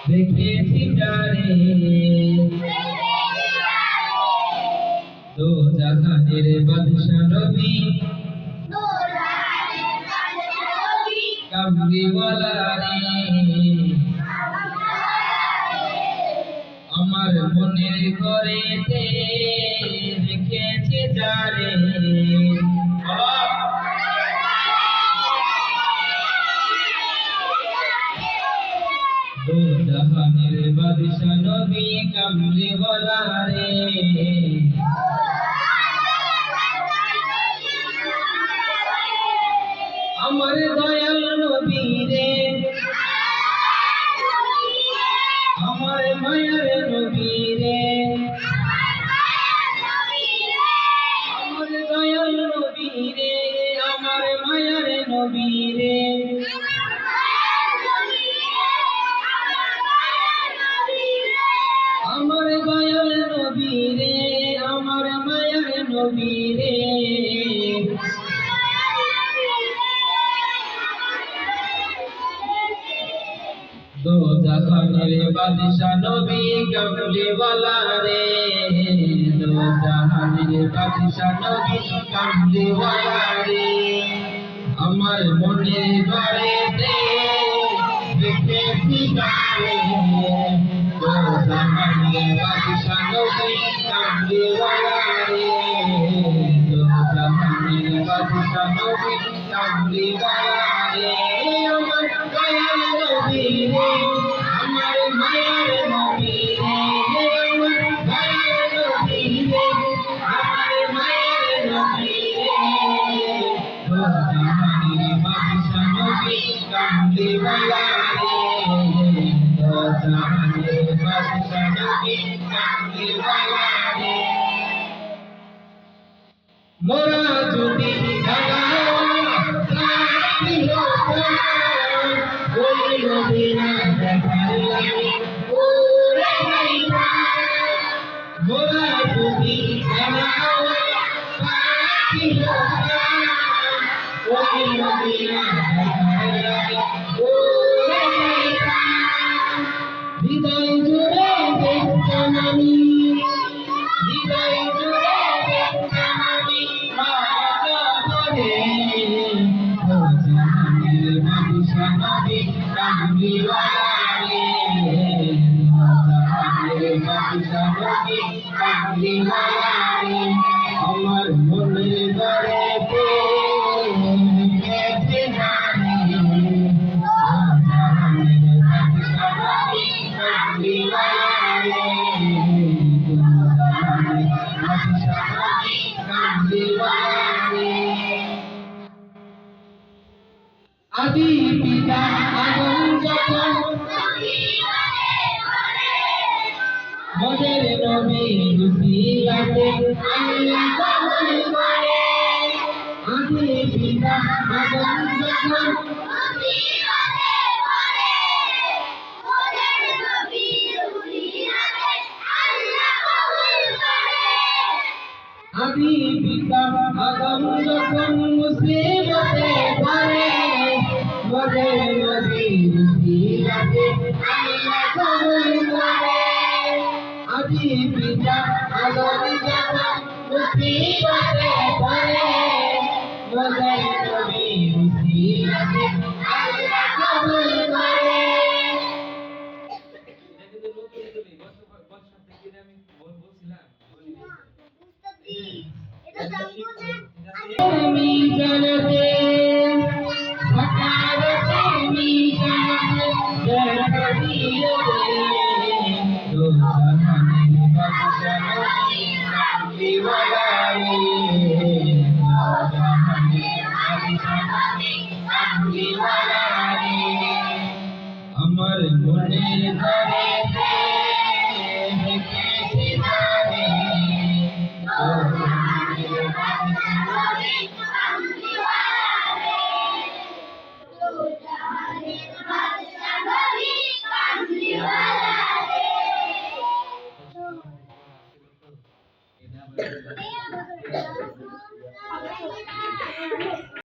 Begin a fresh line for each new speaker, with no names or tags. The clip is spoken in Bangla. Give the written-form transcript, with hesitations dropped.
দেখেছি যারে দো জাহানের বাদশা নবী কামলিওয়ালা রে আমার মনের ঘরেতে রেখেছি যারে দো জাহানের বাদশা নবী কামলিওয়ালা রে আমার দয়াল নবী রে আমার মায়ার নবী রে আমার দয়াল নবী রে আমার মায়ার নবী রে আমার দয়াল নবী রে আমার মায়ার নবী রে দো জাহানের বাদশা নবী কামলিওয়ালা রে দো জাহানের বাদশা নবী কামলিওয়ালা রে আমার মনের ঘরেতে দেখেছি যারে দো জাহানের বাদশা নবী কামলিওয়ালা রে দো জাহানের বাদশা নবী কামলিওয়ালা রে আমার দয়াল নবী রে আমার মায়ার নবী রে আমার দয়াল নবী রে আমার মায়ার নবী রে দো জাহানের বাদশা নবী কামলিওয়ালা রে দো জাহানের বাদশা নবী কামলিওয়ালা রে মোরা যদি মদিনা দেখার লাগে ওরে ভাইরা মোরা যদি পাখি ওই মদিনা দেখার লাগে ওরে ভাইরা হৃদয় জুড়ে দেখতাম আমি হৃদয় জুড়ে দেখতাম আমি মায়া করে দো জাহানের বাদশা নবী কামলিওয়ালা রে দো জাহানের বাদশা নবী কামলিওয়ালা রে আমার মনের ঘরেতে রেখেছি যারে দো জাহানের বাদশা নবী কামলিওয়ালা রে দো জাহানের বাদশা নবী কামলিওয়ালা রে আদি পিতা আদম যখন মোদের নবী রুসিলাতে আল্লাহ কবুল করে আদি পিতা আদম যখন আদি পিতা আদম যখন মুসিবতে পড়ে মোদের নবী রুসিলাতে আল্লাহ কবুল করে আদি পিতা আদম যখন মুসিবতে পড়ে মোদের নবী রুসিলাতে আল্লাহ কবুল করে আমি জানতে ফকারতে আমি জানতে জড়িয়ে দো জাহানের বাদশা নবী কামলিওয়ালা রে দো জাহানের বাদশা নবী কামলিওয়ালা রে আমার মনের ঘরে